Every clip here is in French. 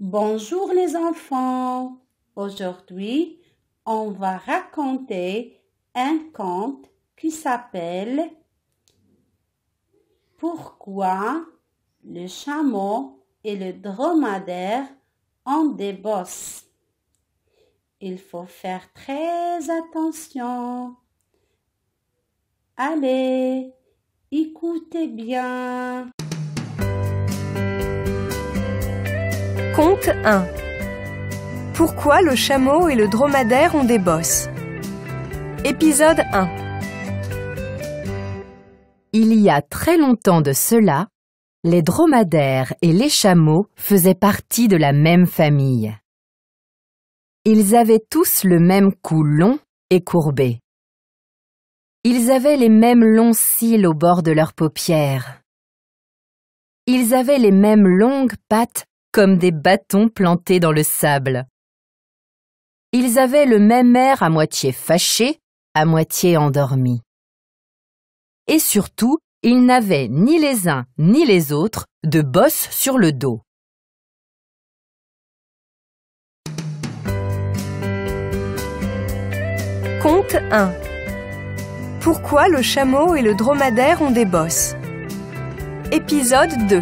Bonjour les enfants. Aujourd'hui, on va raconter un conte qui s'appelle Pourquoi le chameau et le dromadaire ont des bosses. Il faut faire très attention. Allez, écoutez bien. Conte 1. Pourquoi le chameau et le dromadaire ont des bosses? Épisode 1. Il y a très longtemps de cela, les dromadaires et les chameaux faisaient partie de la même famille. Ils avaient tous le même cou long et courbé. Ils avaient les mêmes longs cils au bord de leurs paupières. Ils avaient les mêmes longues pattes comme des bâtons plantés dans le sable. Ils avaient le même air à moitié fâché, à moitié endormi. Et surtout, ils n'avaient ni les uns ni les autres de bosses sur le dos. Conte 1. Pourquoi le chameau et le dromadaire ont des bosses? Épisode 2.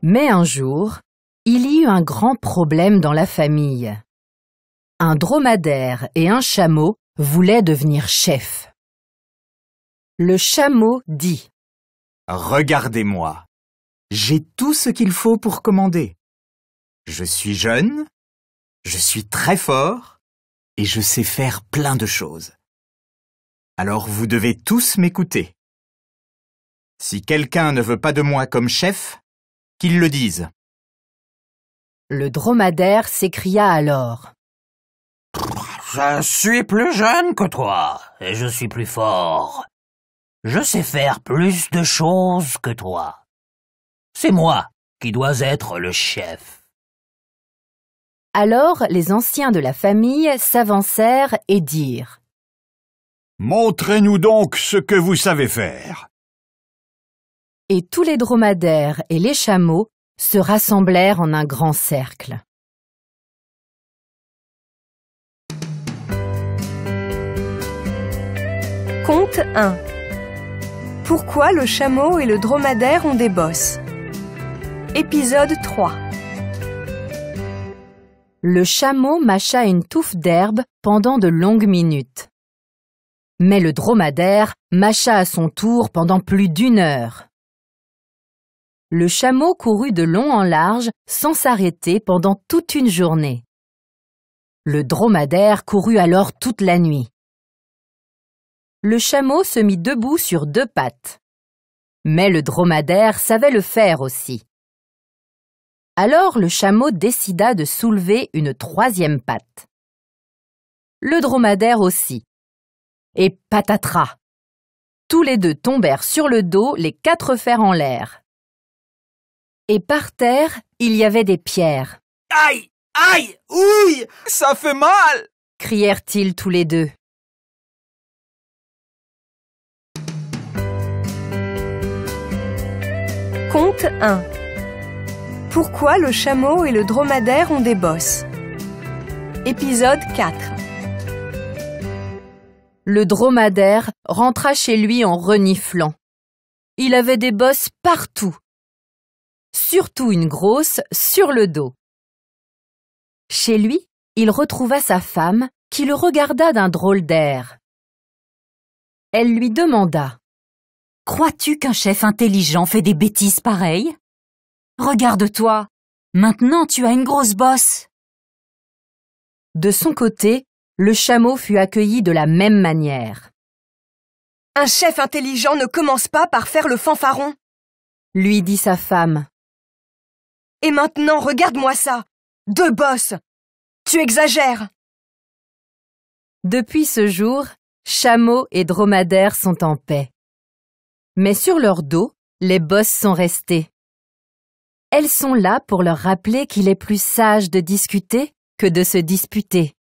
Mais un jour, il y eut un grand problème dans la famille. Un dromadaire et un chameau voulaient devenir chefs. Le chameau dit : « Regardez-moi, j'ai tout ce qu'il faut pour commander. Je suis jeune, je suis très fort et je sais faire plein de choses. Alors vous devez tous m'écouter. Si quelqu'un ne veut pas de moi comme chef, qu'il le dise. » Le dromadaire s'écria alors : « Je suis plus jeune que toi et je suis plus fort. Je sais faire plus de choses que toi. C'est moi qui dois être le chef. » Alors les anciens de la famille s'avancèrent et dirent : « Montrez-nous donc ce que vous savez faire. » Et tous les dromadaires et les chameaux se rassemblèrent en un grand cercle. Conte 1. Pourquoi le chameau et le dromadaire ont des bosses? Épisode 3. Le chameau mâcha une touffe d'herbe pendant de longues minutes. Mais le dromadaire mâcha à son tour pendant plus d'1 heure. Le chameau courut de long en large sans s'arrêter pendant toute une journée. Le dromadaire courut alors toute la nuit. Le chameau se mit debout sur 2 pattes. Mais le dromadaire savait le faire aussi. Alors le chameau décida de soulever une 3e patte. Le dromadaire aussi. Et patatras! Tous les 2 tombèrent sur le dos, les 4 fers en l'air. Et par terre, il y avait des pierres. « Aïe! Aïe! Ouille! Ça fait mal !» crièrent-ils tous les 2. Conte 1. Pourquoi le chameau et le dromadaire ont des bosses? Épisode 4. Le dromadaire rentra chez lui en reniflant. Il avait des bosses partout. Surtout une grosse sur le dos. Chez lui, il retrouva sa femme qui le regarda d'un drôle d'air. Elle lui demanda : « Crois-tu qu'un chef intelligent fait des bêtises pareilles ? Regarde-toi, maintenant tu as une grosse bosse. » De son côté, le chameau fut accueilli de la même manière. « Un chef intelligent ne commence pas par faire le fanfaron, » lui dit sa femme. « Et maintenant, regarde-moi ça, 2 bosses. Tu exagères. » Depuis ce jour, chameau et dromadaire sont en paix. Mais sur leur dos, les bosses sont restées. Elles sont là pour leur rappeler qu'il est plus sage de discuter que de se disputer.